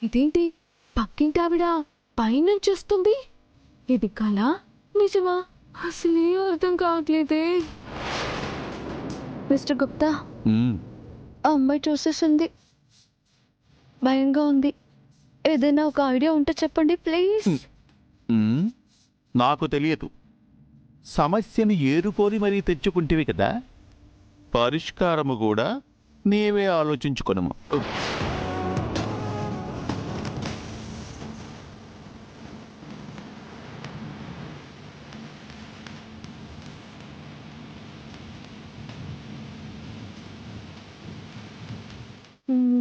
ఇదేంటి పక్కింటి ఆవిడ పైనుంచి వస్తుంది? ఇది కళ నిజమా? అసలే అర్థం కావట్లేదే. మిస్టర్ గుప్తా, ఆ అమ్మాయి చూసేసింది. భయంగా ఉంది. ఏదైనా ఒక ఐడియా ఉంటే చెప్పండి ప్లీజ్. నాకు తెలియదు. సమస్యను ఏరుకోరి మరీ తెచ్చుకుంటేవి కదా, పరిష్కారము కూడా నీవే ఆలోచించుకొనము.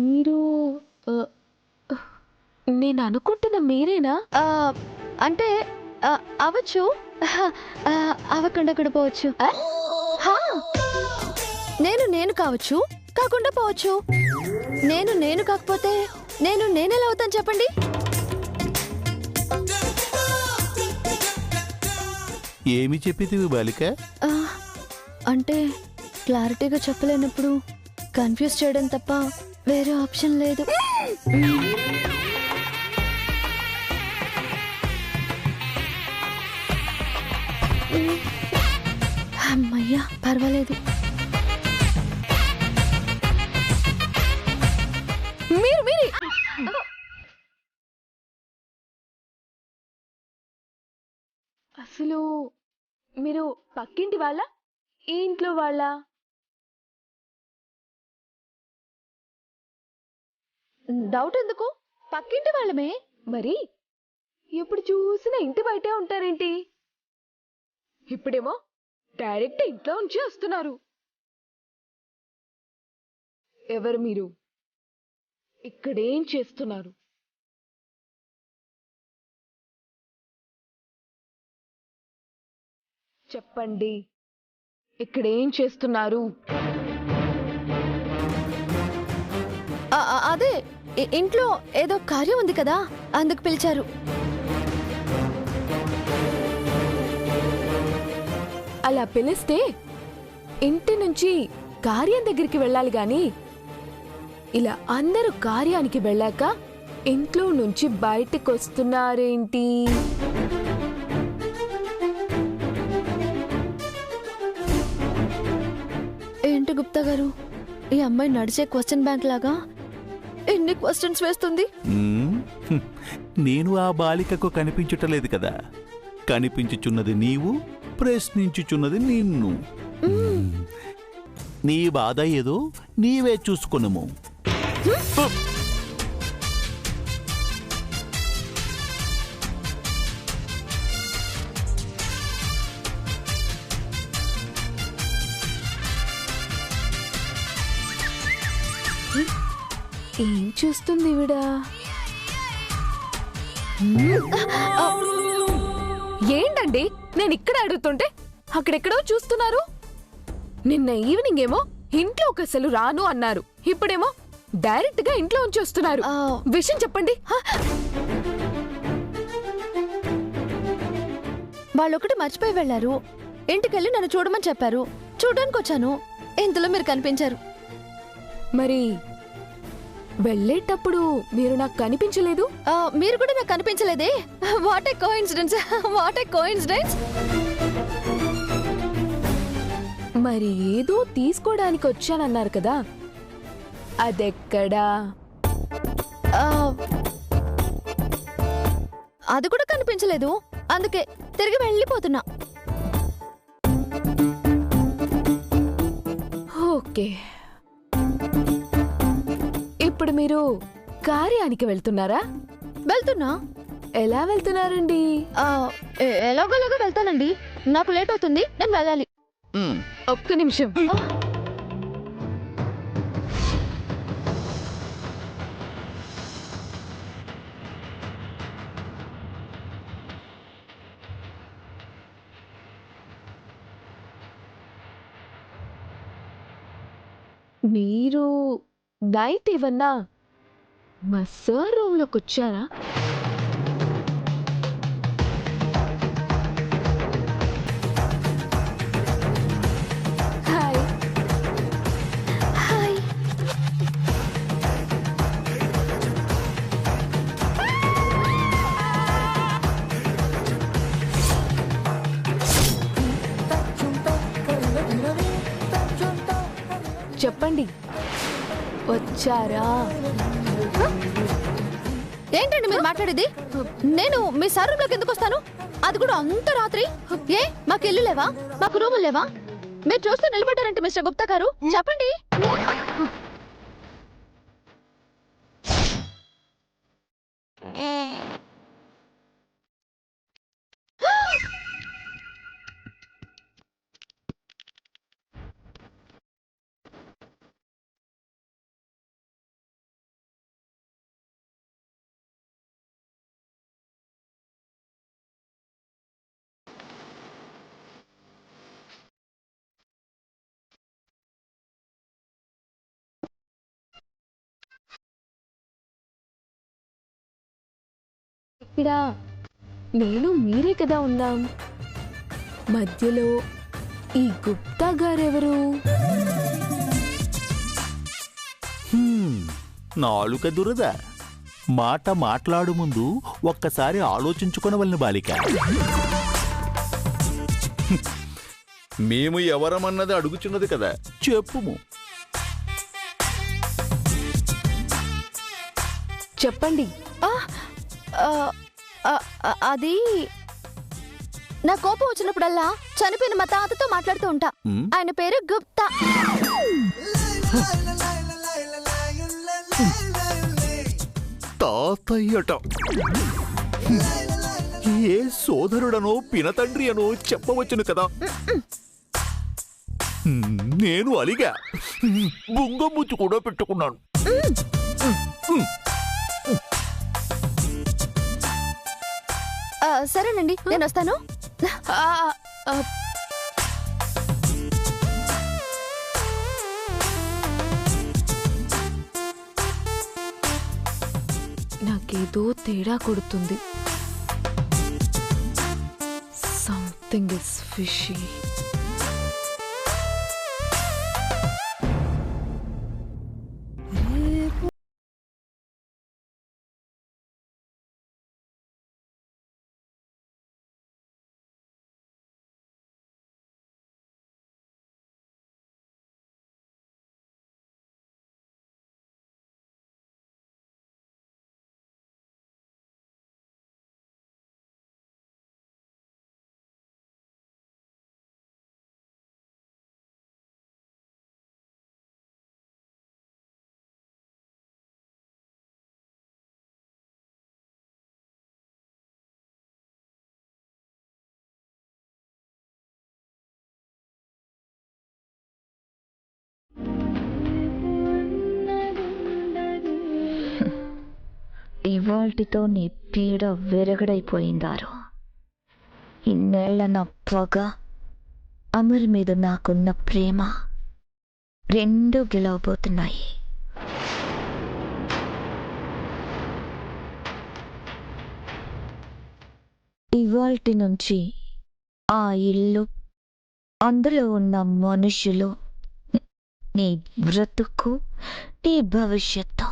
మీరు నేను అనుకుంటున్న మీరేనా? అంటే అవ్వచ్చు, అవ్వకుండా కూడా పోవచ్చు. నేను కావచ్చు, కాకుండా పోవచ్చు. నేను కాకపోతే నేనెలా అవుతాను చెప్పండి? ఏమి చెప్పితివి బాలిక? అంటే క్లారిటీగా చెప్పలేనప్పుడు కన్ఫ్యూజ్ చేయడం తప్ప వేరే ఆప్షన్ లేదు. అమ్మయ్యా, పర్వాలేదు. మీరు అసలు మీరు పక్కింటి వాళ్ళ, ఈ ఇంట్లో వాళ్ళ? డౌట్ ఎందుకు? పక్కింటి వాళ్ళమే మరి. ఎప్పుడు చూసినా ఇంటి బయటే ఉంటారేంటి? ఇప్పుడేమో డైరెక్ట్ ఇంట్లో నుంచి వస్తున్నారు. ఎవరు మీరు? ఇక్కడేం చేస్తున్నారు? చెప్పండి, ఇక్కడేం చేస్తున్నారు? అదే ఇంట్లో ఏదో కార్యం ఉంది కదా, అందుకు పిలిచారు. అలా పిలిస్తే ఇంటి నుంచి కార్యం దగ్గరికి వెళ్ళాలి గాని, ఇలా అందరూ కార్యానికి వెళ్ళాక ఇంట్లో నుంచి బయటకు వస్తున్నారేంటి? ఏంటి గుప్తా గారు, ఈ అమ్మాయి నడిచే క్వశ్చన్ బ్యాంక్ లాగా ఎన్ని క్వశ్చన్స్ వేస్తుంది? నేను ఆ బాలికకు కనిపించుటలేదు కదా, కనిపించుచున్నది నీవు, ప్రశ్నించుచున్నది నిన్ను. నీ బాధ ఏదో నీవే చూసుకొనుము. ఏం చూస్తుంది ఈవిడ? ఏంటండి, నేను ఇక్కడ అడుగుతుంటే అక్కడెక్కడో చూస్తున్నారు. నిన్న ఈవినింగ్ ఏమో ఇంట్లోకి అసలు రాను అన్నారు, ఇప్పుడేమో డైరెక్ట్ గా ఇంట్లో ఉంచి వస్తున్నారు. విషయం చెప్పండి. వాళ్ళొకటి మర్చిపోయి వెళ్లారు. ఇంటికెళ్ళి నన్ను చూడమని చెప్పారు, చూడడానికి వచ్చాను. ఇంతలో మీరు కనిపించారు. మరి వెళ్ళేటప్పుడు మీరు నాకు కనిపించలేదు? మీరు కూడా నాకు కనిపించలేదే. What a coincidence, what a coincidence. మరి ఏదో తీసుకోవడానికి వచ్చానన్నారు కదా, అదెక్కడా? అది కూడా కనిపించలేదు, అందుకే తిరిగి వెళ్ళిపోతున్నా. ఓకే, ఇప్పుడు మీరు కార్యానికి వెళ్తున్నారా? వెళ్తున్నా. ఎలా వెళ్తున్నారండి? ఎలాగోలాగా వెళ్తానండి. నాకు లేట్ అవుతుంది, నేను వెళ్ళాలి. ఒక్క నిమిషం. మీరు నైట్ ఏమన్నా మా సార్ రూమ్లోకి వచ్చారా? హాయ్. హాయ్. చెప్పండి, వచ్చారా? ఏంటండి మీరు మాట్లాడేది? నేను మీ సార్ రూమ్ లోకి ఎందుకు వస్తాను? అది కూడా అంత రాత్రి. ఏ మాకు ఇల్లు లేవా? మాకు రూములు లేవా? మీరు చూస్తూ నిలబడ్డారంటే మిస్టర్ గుప్తా గారు, చెప్పండి. ఇక్కడ నేను మీరే కదా ఉన్నాం. మధ్యలో ఈ గుప్తా గారెవరు? నాలుక దురద. మాట మాట్లాడు ముందు ఒక్కసారి ఆలోచించుకొనవలెను బాలిక. మేము ఎవరమన్నది అడుగుచున్నది కదా, చెప్పుము. చెప్పండి. అది నా కోపం వచ్చినప్పుడల్లా చనిపోయిన మా తాతతో మాట్లాడుతూ ఉంటా. ఆయన పేరు గుప్తా. తాతయ్యట. ఏ సోదరుడనో పినతండ్రి అనో చెప్పవచ్చును కదా. నేను అలిగా బుంగముచ్చు కూడా పెట్టుకున్నాను. సరేనండి, నేను వస్తాను. నాకేదో తేడా కొడుతుంది. Something is fishy. ఇవాల్టితో నీ పీడ విరగడైపోయిందారు. ఇన్నేళ్ల నా పగ, అమర్ మీద నాకున్న ప్రేమ రెండు గెలవబోతున్నాయి. ఇవాల్టి నుంచి ఆ ఇల్లు, అందులో ఉన్న మనుషులు, నీ బ్రతుకు, నీ భవిష్యత్తు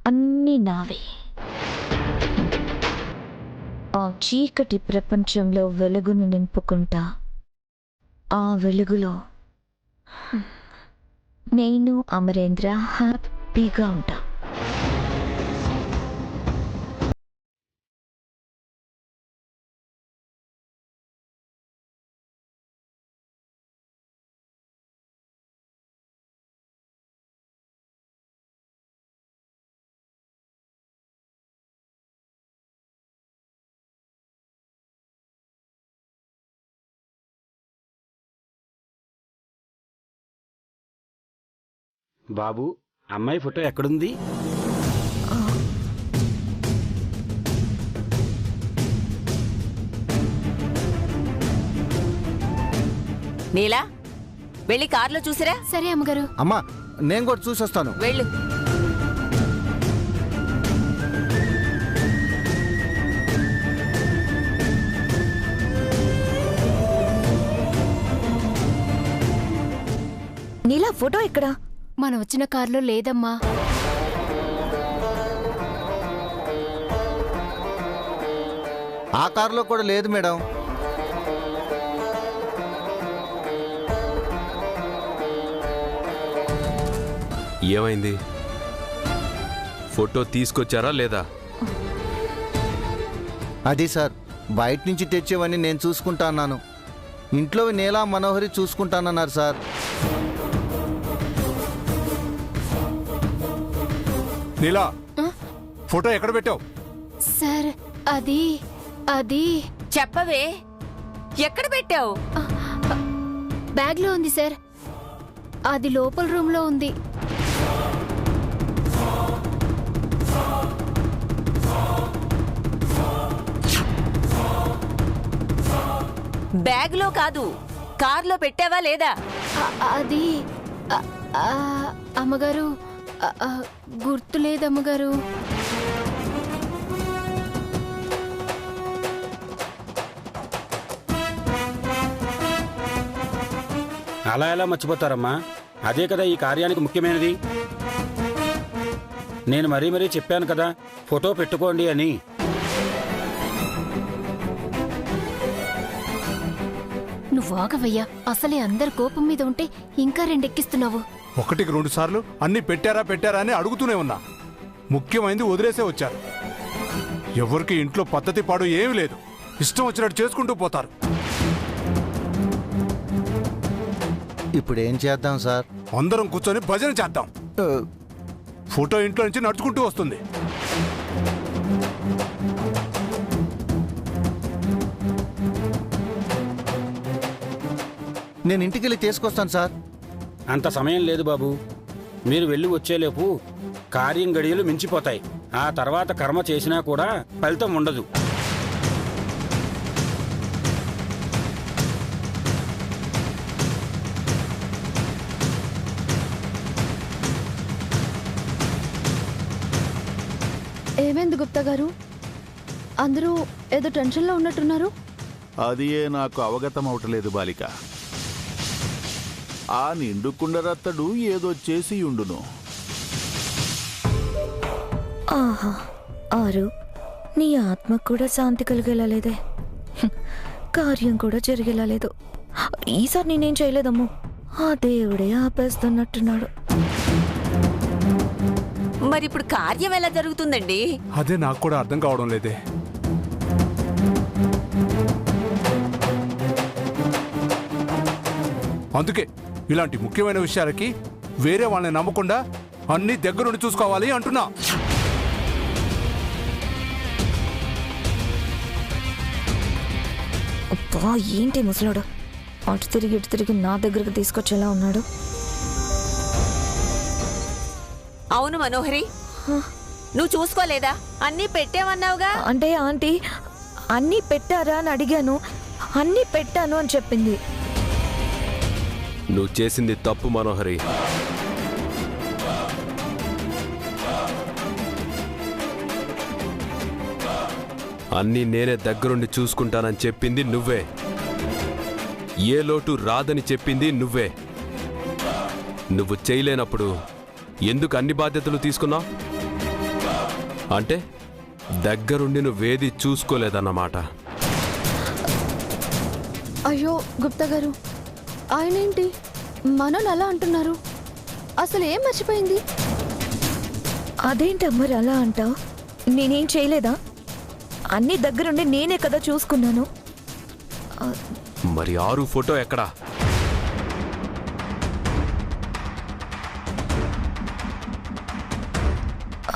అన్నీ నావే. ఆ చీకటి ప్రపంచంలో వెలుగును నింపుకుంటా. ఆ వెలుగులో నేను అమరేంద్ర హ్యాపీగా ఉంటా. బాబు, అమ్మాయి ఫోటో ఎక్కడుంది? నీలా, వెళ్ళి కార్లో చూసిరా. సరే అమ్మగారు. అమ్మా, నేను కూడా చూసొస్తాను. వెళ్ళు. నీలా ఫోటో ఎక్కడా? మనం వచ్చిన కారులో లేదమ్మా. ఆ కారులో కూడా లేదు మేడం. ఏమైంది? ఫోటో తీసుకొచ్చారా లేదా? అది సార్, బయట నుంచి తెచ్చేవన్నీ నేను చూసుకుంటా అన్నాను. ఇంట్లో నీలా మనోహరి చూసుకుంటానన్నారు సార్. నీలా, ఫోటో ఎక్కడ పెట్టావు? సార్ అది చెప్పవే, ఎక్కడ పెట్టావు? బ్యాగ్ లో ఉంది సార్. అది లోపల రూమ్ లో ఉంది. బ్యాగ్ లో కాదు, కార్లో పెట్టావా లేదా? అది అమ్మగారు, గుర్తులేదు అమ్మగారు. అలా ఎలా మర్చిపోతారమ్మా? అదే కదా ఈ కార్యానికి ముఖ్యమైనది. నేను మరీ మరీ చెప్పాను కదా ఫోటో పెట్టుకోండి అని. నువ్వు ఆగవయ్యా. అసలే అందరు కోపం మీద ఉంటే ఇంకా రెండెక్కిస్తున్నావు. 1-2 సార్లు అన్ని పెట్టారా అని అడుగుతూనే ఉన్నా. ముఖ్యమైనది వదిలేసే వచ్చారు. ఎవరికి ఇంట్లో పద్ధతి పాడు ఏమీ లేదు. ఇష్టం వచ్చినట్టు చేసుకుంటూ పోతారు. ఇప్పుడు ఏం చేద్దాం సార్? అందరం కూర్చొని భజన చేద్దాం. ఫోటో ఇంట్లో నుంచి నడుచుకుంటూ వస్తుంది. నేను ఇంటికి వెళ్ళి తీసుకొస్తాను సార్. అంత సమయం లేదు బాబు. మీరు వెళ్ళి వచ్చేలోపు కార్యం గడియలు మించిపోతాయి. ఆ తర్వాత కర్మ చేసినా కూడా ఫలితం ఉండదు. ఏమైంది గుప్తా గారు? అందరూ ఏదో టెన్షన్లో ఉన్నట్టున్నారు. అది నాకు అవగతం అవటలేదు బాలిక. ఆ నిండు కుండరత్తడు ఏదో చేసి ఉండును. ఆహా, ఆరు, నీ ఆత్మ కూడా శాంతి కలిగేలా లేదే. కార్యం కూడా జరిగేలా లేదు. ఈసారి నేనేం చేయలేదమ్మో, ఆ దేవుడే ఆపేస్తున్నట్టున్నాడు. మరిప్పుడు కార్యం ఎలా జరుగుతుందండి? అదే నాకు కూడా అర్థం కావడం లేదే. అందుకే ఇలాంటి ముఖ్యమైన విషయాలకి వేరే వాళ్ళని నమ్మకుండా అన్ని దగ్గరుండి చూసుకోవాలి అంటున్నా. అబ్బా, ఏంటి ముసలాడు అటు తిరిగి ఇటు తిరిగి నా దగ్గరకు తీసుకొచ్చేలా ఉన్నాడు. అవును మనోహరి, నువ్వు చూసుకోలేదా? అన్నీ పెట్టామన్నావుగా. అంటే ఆంటీ అన్నీ పెట్టారా అని అడిగాను. అన్నీ పెట్టాను అని చెప్పింది. నువ్వు చేసింది తప్పు మనోహరి. అన్నీ నేనే దగ్గరుండి చూసుకుంటానని చెప్పింది నువ్వే. ఏ లోటు రాదని చెప్పింది నువ్వే. నువ్వు చేయలేనప్పుడు ఎందుకు అన్ని బాధ్యతలు తీసుకున్నావు? అంటే దగ్గరుండి నువ్వేది చూసుకోలేదన్నమాట. అయ్యో గుప్తా గారు, ఆయనేంటి మనల్ని అలా అంటున్నారు? అసలు ఏం మర్చిపోయింది? అదేంటి అమ్మరు అలా అంటావు? నేనేం చేయలేదా? అన్ని దగ్గరుండి నేనే కదా చూసుకున్నాను. మరి ఆరు ఫోటో ఎక్కడా?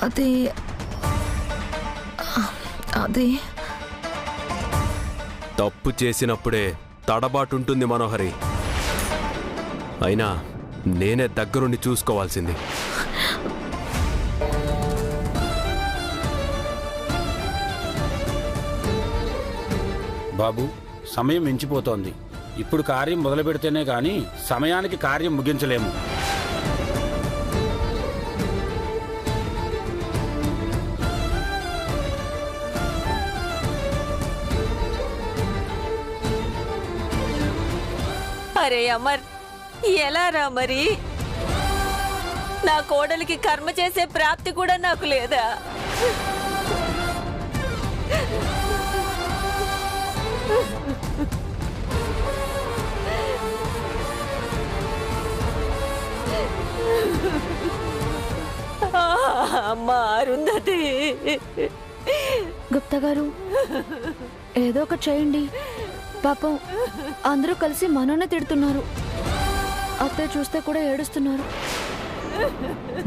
అదే అదే తప్పు చేసినప్పుడే తడబాటుంటుంది మనోహరి. అయినా నేనే దగ్గరుండి చూసుకోవాల్సింది. బాబు, సమయం మించిపోతోంది. ఇప్పుడు కార్యం మొదలు పెడితేనే గాని సమయానికి కార్యం ముగించలేము. అరే అమర్, ఎలా రా మరి? నా కోడలికి కర్మ చేసే ప్రాప్తి కూడా నాకు లేదా? అమ్మా అరుంధతి, గుప్తా గారు ఏదో ఒకటి చేయండి. పాపం అందరూ కలిసి మనోనే తిడుతున్నారు. అత్తయ్య చూస్తే కూడా ఏడుస్తున్నారు.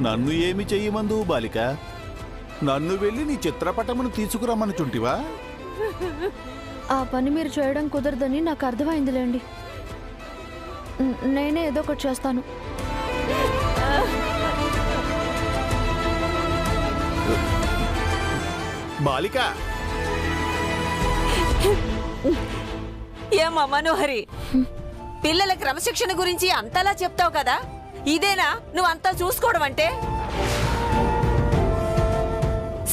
నన్ను ఏమి చెయ్యమందు బాలిక? నన్ను వెళ్ళి నీ చిత్రపటమును తీసుకురమ్మనుచుంటివా? ఆ పని మీరు చేయడం కుదరదని నాకు అర్థమైందిలేండి. నేనే ఏదో ఒకటి చేస్తాను. బాలిక, ఏమా మనోహరి, పిల్లల క్రమశిక్షణ గురించి అంతలా చెప్తావు కదా, ఇదేనా నువ్వు అంతా చూసుకోవడం అంటే?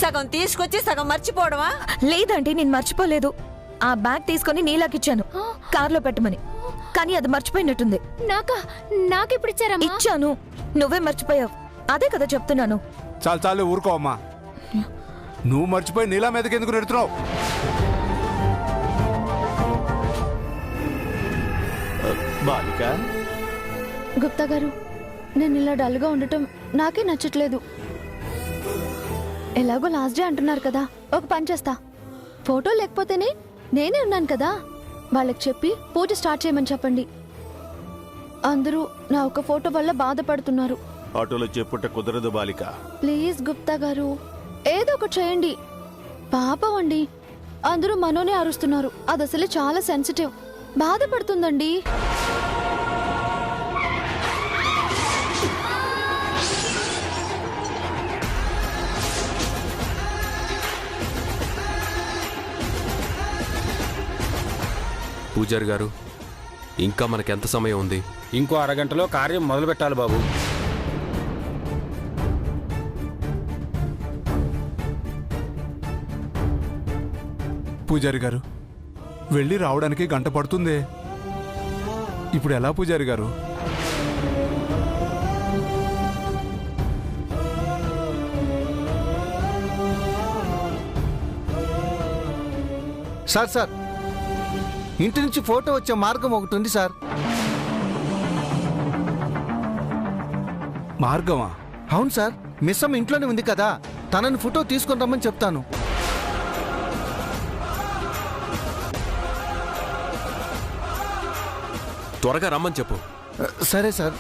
సగం తీసుకొచ్చి సగం మర్చిపోవడమా? లేదంటే నేను మర్చిపోలేదు. ఆ బ్యాగ్ తీసుకొని నీలాకిచ్చాను కార్లో పెట్టమని, కానీ అది మర్చిపోయినట్టుంది. నాకెప్పుడు ఇచ్చారమ్మా? ఇచ్చాను, నువ్వే మర్చిపోయావు. అదే కదా చెప్తున్నాను. చాలు చాలు ఊరుకో అమ్మా. నువ్వు మర్చిపోయి నీలా మీదకి ఎందుకు నెడుతున్నావు? బాలిక, గుప్తా గారు, నేను ఇలా డల్గా ఉండటం నాకే నచ్చట్లేదు. ఎలాగో లాస్ట్ డే అంటున్నారు కదా, ఒక పని చేస్తా. ఫోటో లేకపోతేనే నేనే ఉన్నాను కదా, వాళ్ళకి చెప్పి పూజ స్టార్ట్ చేయమని చెప్పండి. అందరూ నా ఒక ఫోటో వల్ల బాధపడుతున్నారు. ఆటోలో చెప్పుట కుదరదు బాలిక. ప్లీజ్ గుప్తా గారు, ఏదో ఒకటి చేయండి. పాపం అండి, అందరూ మనోనే అరుస్తున్నారు. అది అసలు చాలా సెన్సిటివ్, బాధపడుతుందండి. పూజారి గారు, ఇంకా మనకెంత సమయం ఉంది? ఇంకో అరగంటలో కార్యం మొదలు పెట్టాలి బాబు. పూజారి గారు, వెళ్ళి రావడానికి గంట పడుతుందే. ఇప్పుడు ఎలా పూజారి గారు? సార్ సార్, ఇంటి నుంచి ఫోటో వచ్చే మార్గం ఒకటి ఉంది సార్. మార్గమా? అవును సార్, మిస్సమ్మ ఇంట్లోనే ఉంది కదా, తనని ఫోటో తీసుకొని రమ్మని చెప్తాను. త్వరగా రమ్మని చెప్పు. సరే సార్.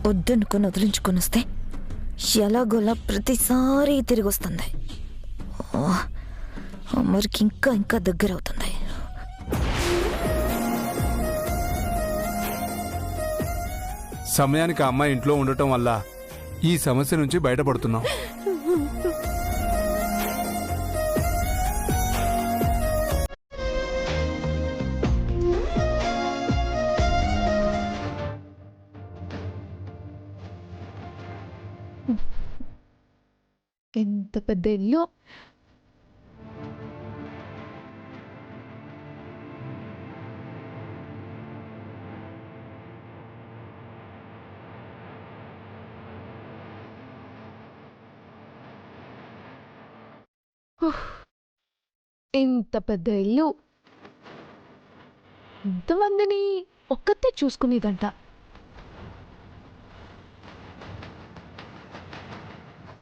వద్దనుకొని వదిలించుకొని వస్తే ఎలాగోలా ప్రతిసారి తిరిగి వస్తుంది. అమ్మరికి ఇంకా ఇంకా దగ్గర అవుతుంది. సమయానికి ఆ అమ్మాయి ఇంట్లో ఉండటం వల్ల ఈ సమస్య నుంచి బయటపడుతున్నాం. ఎంత పెద్ద ఇల్లు! ఇంత పెద్ద ఇల్లు, ఇంతమందిని ఒక్కతే చూసుకునేదంట.